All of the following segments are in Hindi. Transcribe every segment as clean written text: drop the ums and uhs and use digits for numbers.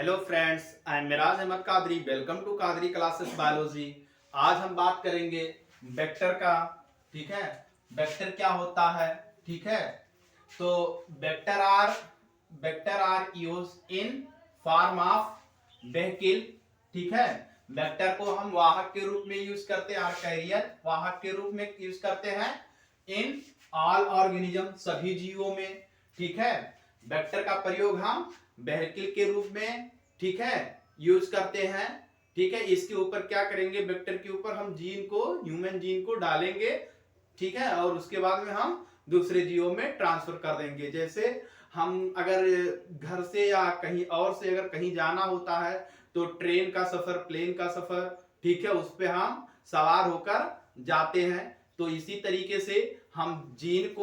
Hello friends, I am Miraj Ahmed Qadri. Welcome to Qadri classes biology. आज हम बात करेंगे वेक्टर का। ठीक है, वेक्टर क्या होता है। ठीक है, तो vector are use in form of vehicle. ठीक है, वेक्टर को हम वाहक के रूप में यूज करते हैं, और कैरियर वाहक के रूप में यूज करते हैं इन ऑल ऑर्गेनिज्म, सभी जीवों में। ठीक है, वेक्टर का प्रयोग हम व्हीकल के रूप में, ठीक है, यूज करते हैं। ठीक है, इसके ऊपर क्या करेंगे, वेक्टर के ऊपर हम जीन को, ह्यूमन जीन को डालेंगे। ठीक है, और उसके बाद में हम दूसरे जीवों में ट्रांसफर कर देंगे। जैसे हम अगर घर से या कहीं और से अगर कहीं जाना होता है तो ट्रेन का सफर, प्लेन का सफर, ठीक है, उस पे हम सवार होकर जाते हैं। तो इसी तरीके से हम जीन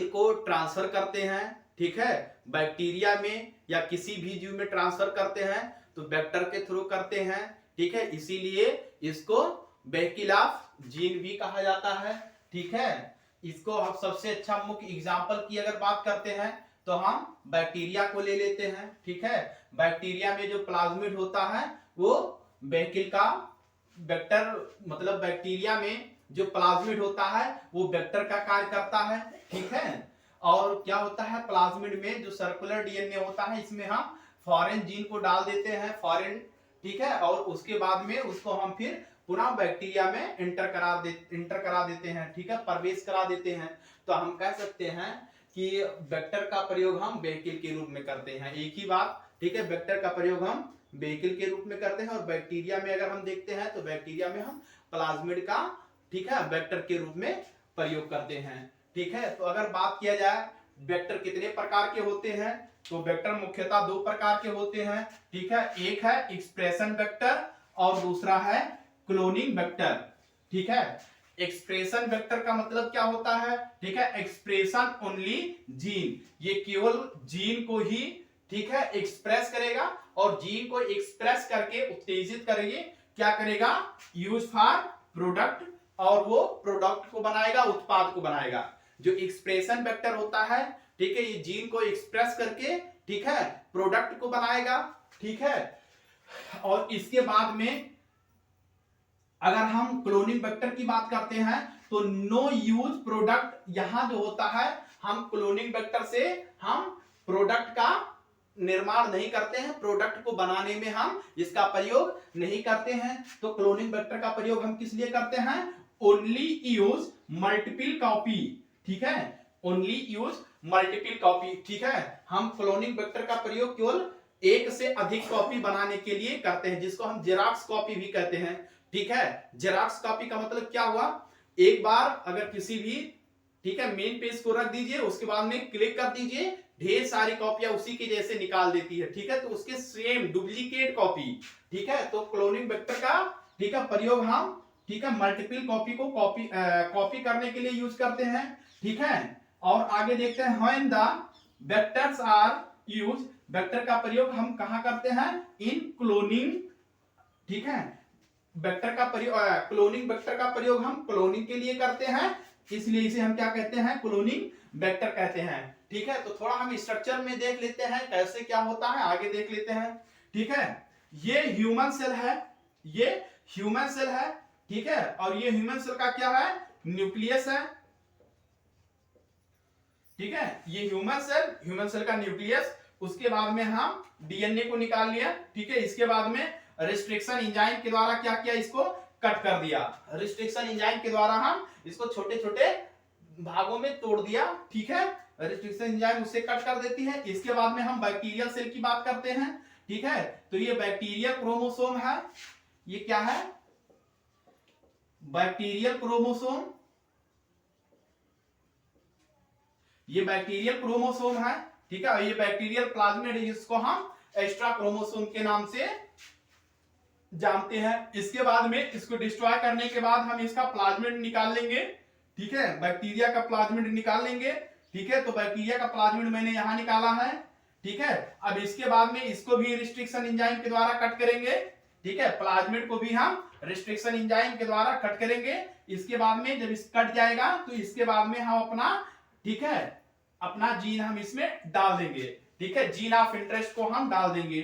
को ट्रांसफर करते हैं। ठीक है, बैक्टीरिया में या किसी भी जीव में ट्रांसफर करते हैं तो वेक्टर के थ्रू करते हैं। ठीक है, इसीलिए इसको व्हीकल ऑफ जीन भी कहा जाता है। ठीक है, इसको हम सबसे अच्छा मुख्य एग्जांपल की अगर बात करते हैं तो हम बैक्टीरिया को ले लेते हैं। ठीक है, बैक्टीरिया में जो प्लाज्मिड होता है वो व्हीकल का वेक्टर, मतलब बैक्टीरिया में जो प्लाज्मिड होता है वो वेक्टर का कार्य करता है। ठीक है, और क्या होता है, प्लाज्मिड में जो सर्कुलर डीएनए होता है इसमें हम फॉरेन जीन को डाल देते हैं, फॉरेन। ठीक है, और उसके बाद में उसको हम फिर पुनः बैक्टीरिया में इंटर करा देते हैं। ठीक है, प्रवेश करा देते हैं। तो हम कह सकते हैं कि वेक्टर का प्रयोग हम व्हीकल के रूप में करते हैं। एक ही बात। ठीक है, वेक्टर का प्रयोग हम व्हीकल के रूप में करते हैं, और बैक्टीरिया में अगर हम देखते हैं तो बैक्टीरिया में हम प्लाज्मिड का, ठीक है, वेक्टर के रूप में प्रयोग करते हैं। ठीक है, तो अगर बात किया जाए वेक्टर कितने प्रकार के होते हैं, तो वेक्टर मुख्यतः दो प्रकार के होते हैं। ठीक है, एक है एक्सप्रेशन वेक्टर और दूसरा है क्लोनिंग वेक्टर। ठीक है, एक्सप्रेशन वेक्टर का मतलब क्या होता है, ठीक है, एक्सप्रेशन ओनली जीन, ये केवल जीन को ही, ठीक है, एक्सप्रेस करेगा, और जीन को एक्सप्रेस करके उत्तेजित करेंगे, क्या करेगा, यूज फॉर प्रोडक्ट, और वो प्रोडक्ट को बनाएगा, उत्पाद को बनाएगा। जो एक्सप्रेशन वेक्टर होता है, ठीक है, ये जीन को एक्सप्रेस करके, ठीक है, प्रोडक्ट को बनाएगा। ठीक है, और इसके बाद में अगर हम क्लोनिंग वेक्टर की बात करते हैं तो नो यूज प्रोडक्ट, यहां जो होता है हम क्लोनिंग वेक्टर से हम प्रोडक्ट का निर्माण नहीं करते हैं, प्रोडक्ट को बनाने में हम इसका प्रयोग नहीं करते हैं। तो क्लोनिंग वेक्टर का प्रयोग हम किस लिए करते हैं, ओनली यूज मल्टीपल कॉपी। ठीक है, ओनली यूज मल्टीपल कॉपी। ठीक है, हम क्लोनिंग वेक्टर का प्रयोग केवल एक से अधिक कॉपी बनाने के लिए करते हैं, जिसको हम जेरॉक्स कॉपी भी कहते हैं। ठीक है, जेरॉक्स कॉपी का मतलब क्या हुआ, एक बार अगर किसी भी, ठीक है, मेन पेज को रख दीजिए, उसके बाद में क्लिक कर दीजिए, ढेर सारी कॉपियां उसी के जैसे निकाल देती है। ठीक है, तो उसके सेम डुप्लीकेट कॉपी। ठीक है, तो क्लोनिंग वेक्टर का, ठीक है, प्रयोग हम, ठीक है, मल्टीपल कॉपी को कॉपी करने के लिए यूज करते हैं। ठीक है, और आगे देखते हैं, when the vectors are use, vector का प्रयोग हम कहां करते हैं, इन क्लोनिंग। ठीक है, वेक्टर का प्रयोग, क्लोनिंग वेक्टर का प्रयोग हम क्लोनिंग के लिए करते हैं, इसलिए इसे हम क्या कहते हैं, क्लोनिंग वेक्टर कहते हैं। ठीक है, तो थोड़ा हम स्ट्रक्चर में देख लेते हैं कैसे क्या होता है, आगे देख लेते हैं। ठीक है, ये ह्यूमन सेल है, ये ह्यूमन सेल है। ठीक है, और ये ह्यूमन सेल का क्या है, न्यूक्लियस है। ठीक है, ये ह्यूमन सेल का न्यूक्लियस। उसके बाद में हम डीएनए को निकाल लिया। ठीक है, इसके बाद में रिस्ट्रिक्शन एंजाइम के द्वारा क्या किया, इसको कट कर दिया। रिस्ट्रिक्शन एंजाइम के द्वारा हम इसको छोटे छोटे भागों में तोड़ दिया। ठीक है, रिस्ट्रिक्शन एंजाइम उससे कट कर देती है। इसके बाद में हम बैक्टीरियल सेल की बात करते हैं। ठीक है, तो ये बैक्टीरियल क्रोमोसोम है, ये क्या है, बैक्टीरियल क्रोमोसोम, ये बैक्टीरियल क्रोमोसोम है। ठीक है, ये बैक्टीरियल प्लाज्मिड है, जिसको हम एक्स्ट्रा क्रोमोसोम के नाम से जानते हैं। इसके बाद में इसको डिस्ट्रॉय करने के बाद हम इसका प्लाज्मिड निकाल लेंगे। ठीक है, बैक्टीरिया का प्लाज्मिड निकाल लेंगे। ठीक है, तो बैक्टीरिया का प्लाज्मिड मैंने यहां निकाला है। ठीक है, अब इसके बाद में इसको भी रिस्ट्रिक्शन एंजाइम के द्वारा कट करेंगे। ठीक है, प्लाज्मिड को भी हम रिस्ट्रिक्शन एंजाइम के द्वारा कट करेंगे। इसके बाद में जब इस कट जाएगा तो इसके बाद में हम अपना, ठीक है, अपना जीन हम इसमें डाल देंगे। ठीक है, जीन ऑफ इंटरेस्ट को हम डाल देंगे।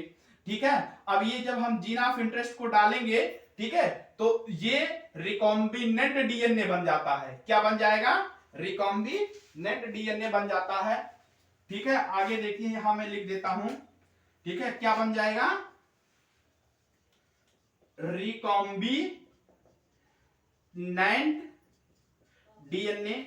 ठीक है, अब ये जब हम जीन ऑफ इंटरेस्ट को डालेंगे, ठीक है, तो ये रिकॉम्बिनेंट डीएनए बन जाता है। क्या बन जाएगा? रिकॉम्बिनेंट डीएनए बन जाता है। ठीक है, आगे देखिए, यहां मैं लिख देता हूं। ठीक है, क्या बन जाएगा? Recombinant DNA.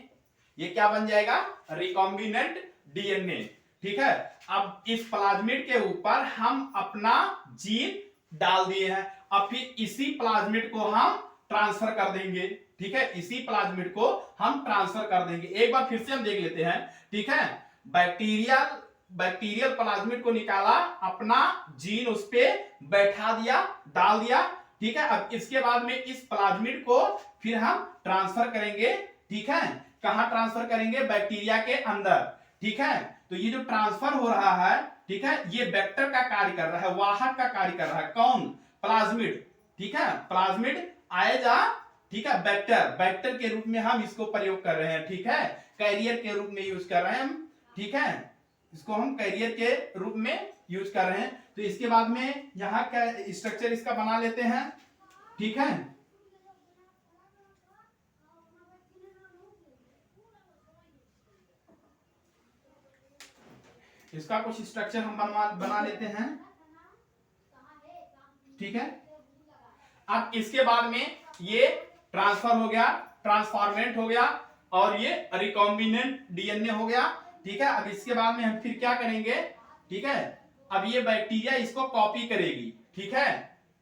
ये क्या बन जाएगा? Recombinant DNA. ठीक है, अब इस प्लाज्मिड के ऊपर हम अपना जीन डाल दिए हैं। अब फिर इसी प्लाज्मिड को हम ट्रांसफर कर देंगे। ठीक है, इसी प्लाज्मिड को हम ट्रांसफर कर देंगे। एक बार फिर से हम देख लेते हैं। ठीक है, बैक्टीरियल प्लाज्मिड को निकाला, अपना जीन उस पे बैठा दिया, डाल दिया। ठीक है, अब इसके बाद में इस प्लाज्मिड को फिर हम ट्रांसफर करेंगे। ठीक है, कहां ट्रांसफर करेंगे? बैक्टीरिया के अंदर। ठीक है, तो ये जो ट्रांसफर हो रहा है, ठीक है, ये वेक्टर का कार्य कर रहा है, वाहक का कार्य कर रहा है। कौन? प्लाज्मिड। ठीक है, प्लाज्मिड आएगा, ठीक है, वेक्टर के रूप में हम इसको प्रयोग कर रहे हैं। ठीक है, कैरियर के रूप में यूज कर रहे हैं हम। ठीक है, इसको हम कैरियर के रूप में यूज कर रहे हैं। तो इसके बाद में यहां का स्ट्रक्चर इसका बना लेते हैं। ठीक है, इसका कुछ स्ट्रक्चर हम बना लेते हैं। ठीक है, अब इसके बाद में ये ट्रांसफर हो गया, ट्रांसफॉर्मेंट हो गया, और ये रिकॉम्बिनेंट डीएनए हो गया। ठीक है, अब इसके बाद में हम फिर क्या करेंगे? ठीक है, अब ये बैक्टीरिया इसको कॉपी करेगी। ठीक है,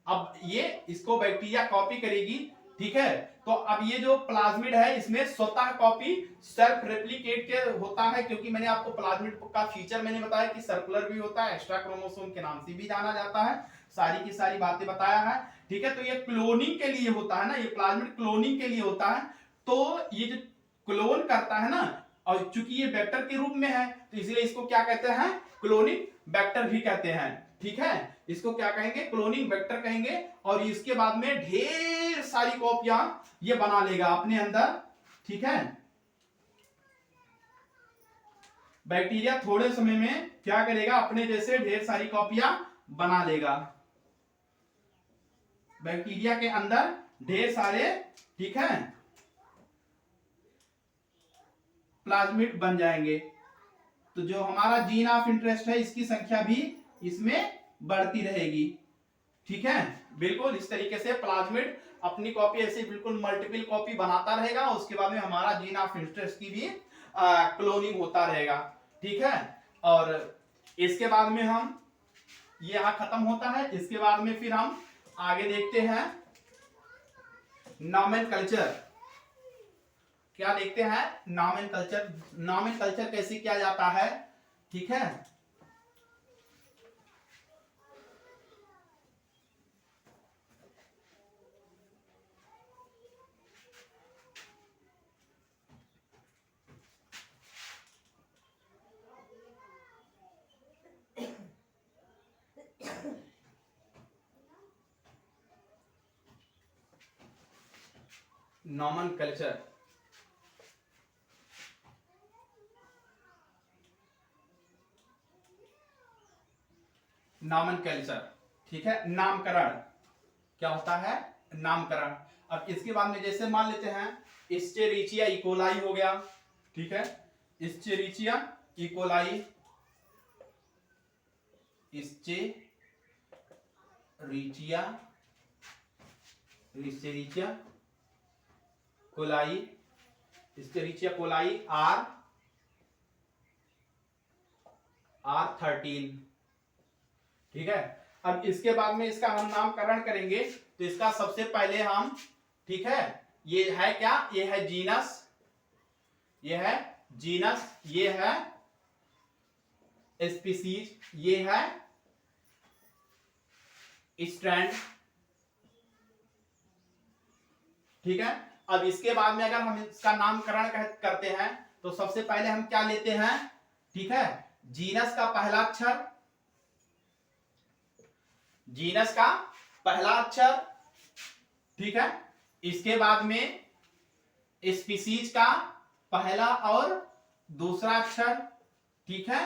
अब ये इसको बैक्टीरिया कॉपी करेगी। ठीक है, तो अब ये जो प्लाज्मिड है, इसमें स्वतः कॉपी सेल्फ रेप्लिकेट के होता है, क्योंकि मैंने आपको प्लाज्मिड का फीचर मैंने बताया कि सर्कुलर भी होता है, एक्स्ट्रा क्रोमोसोम के नाम से भी जाना जाता है, सारी की सारी बातें बताया है। ठीक है, तो ये क्लोनिंग के लिए होता है ना, ये प्लाज्मिड क्लोनिंग के लिए होता है। तो ये जो क्लोन करता है ना, और चूंकि ये वेक्टर के रूप में है, तो इसलिए इसको क्या कहते हैं? क्लोनिंग वेक्टर भी कहते हैं। ठीक है, इसको क्या कहेंगे? क्लोनिंग वेक्टर कहेंगे। और इसके बाद में ढेर सारी कॉपियां ये बना लेगा अपने अंदर। ठीक है, बैक्टीरिया थोड़े समय में क्या करेगा? अपने जैसे ढेर सारी कॉपियां बना लेगा बैक्टीरिया के अंदर, ढेर सारे, ठीक है, प्लाज्मिड बन जाएंगे। तो जो हमारा जीन ऑफ इंटरेस्ट है, इसकी संख्या भी इसमें बढ़ती रहेगी। ठीक है, बिल्कुल इस तरीके से प्लाज्मिड अपनी कॉपी ऐसे बिल्कुल मल्टीपल कॉपी बनाता रहेगा। उसके बाद में हमारा जीन ऑफ इंटरेस्ट की भी क्लोनिंग होता रहेगा। ठीक है, और इसके बाद में हम, ये यहां खत्म होता है। इसके बाद में फिर हम आगे देखते हैं नॉमेनकल्चर। क्या देखते हैं? नॉमेनकल्चर। नॉमेनकल्चर कैसे किया जाता है? ठीक है, नॉमेनकल्चर। नॉमेनकल्चर, ठीक है, नामकरण। क्या होता है? नामकरण। अब इसके बाद में जैसे मान लेते हैं एस्चेरिचिया इकोलाई हो गया। ठीक है, Escherichia E coli, Escherichia Escherichia coli, Escherichia coli R13। ठीक है, अब इसके बाद में इसका हम नामकरण करेंगे। तो इसका सबसे पहले हम, ठीक है, ये है क्या? ये है जीनस, ये है जीनस, ये है स्पीसीज, ये है स्ट्रैंड। ठीक है, अब इसके बाद में अगर हम इसका नामकरण करते हैं, तो सबसे पहले हम क्या लेते हैं? ठीक है, जीनस का पहला अक्षर, जीनस का पहला अक्षर। ठीक है, इसके बाद में स्पीसीज का पहला और दूसरा अक्षर। ठीक है,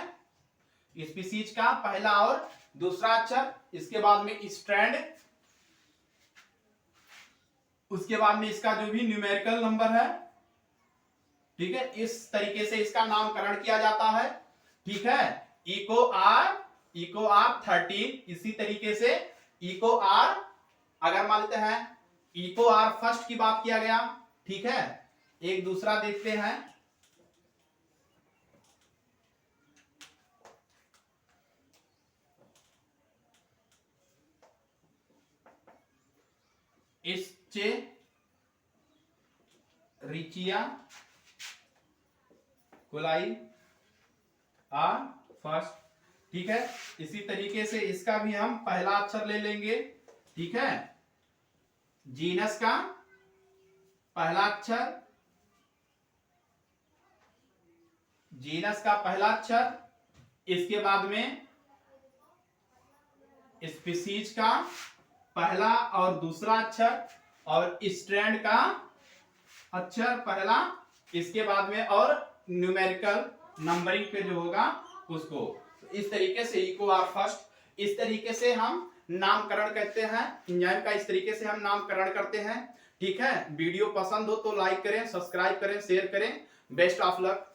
स्पीसीज का पहला और दूसरा अक्षर, इसके बाद में स्ट्रैंड, उसके बाद में इसका जो भी न्यूमेरिकल नंबर है, ठीक है, इस तरीके से इसका नामकरण किया जाता है। ठीक है, इको आर 13, इसी तरीके से इको आर, अगर मान लेते हैं इको आर फर्स्ट की बात किया गया, ठीक है, एक दूसरा देखते हैं, इस्चे रिचिया कोलाई आ फर्स्ट, ठीक है, इसी तरीके से इसका भी हम पहला अक्षर ले लेंगे। ठीक है, जीनस का पहला अक्षर, जीनस का पहला अक्षर, इसके बाद में स्पीसीज का पहला और दूसरा अक्षर, और स्ट्रैंड का अक्षर पहला, इसके बाद में और न्यूमेरिकल नंबरिंग पे जो होगा उसको, इस तरीके से इको आर फर्स्ट, इस तरीके से हम नामकरण कहते हैं एंजाइम का, इस तरीके से हम नामकरण करते हैं। ठीक है, वीडियो पसंद हो तो लाइक करें, सब्सक्राइब करें, शेयर करें। Best of luck.